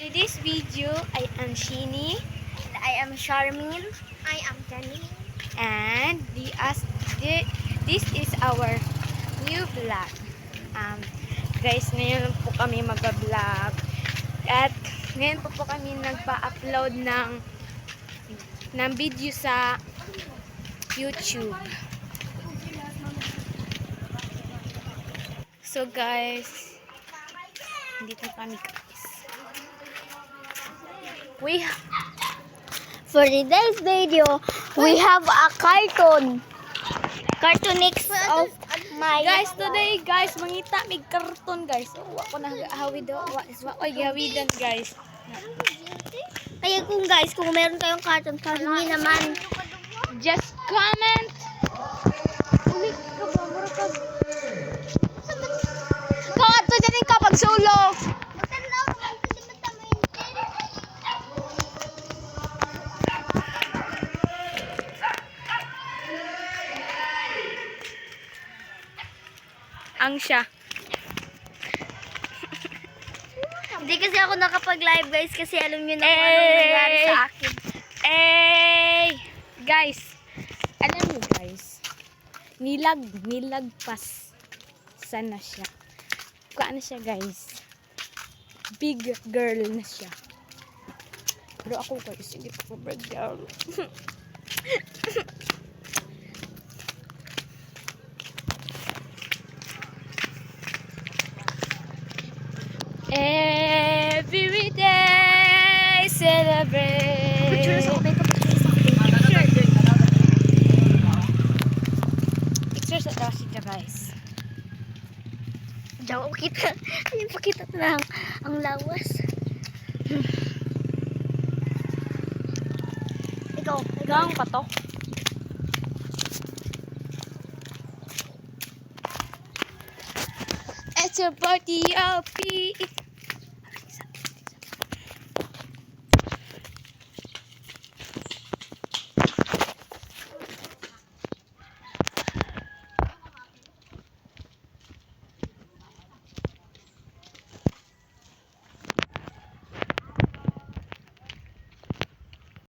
To this video, I am Shini. I am Charmin. I am Janine. And this is our new vlog. Guys, ngayon po kami mag-vlog. At ngayon po kami nagpa-upload ng video sa YouTube. So guys, dito kami guys. For today's video, we have a cartoonics of my Guys, today guys, mangita mig karton guys. Wa ko na hawid do. Wa oy gawidan guys. Kaya kung meron kayong cartoon, hindi naman. Just comment. Kato dyan ka pag solo. Ang siya. Hindi kasi ako nakapag-live guys kasi alam niyo na kung anong nangyari sa akin. Guys, alam niyo guys, nilagpas sana siya. Kuha na siya guys. Big girl na siya. Pero ako guys, hindi ko big girl. Every day celebrate. Pictures at daw siya guys. Diyan ko kita. Hindi pa kita na ang lawas. Ikaw. Gang patok. It's a party of peace.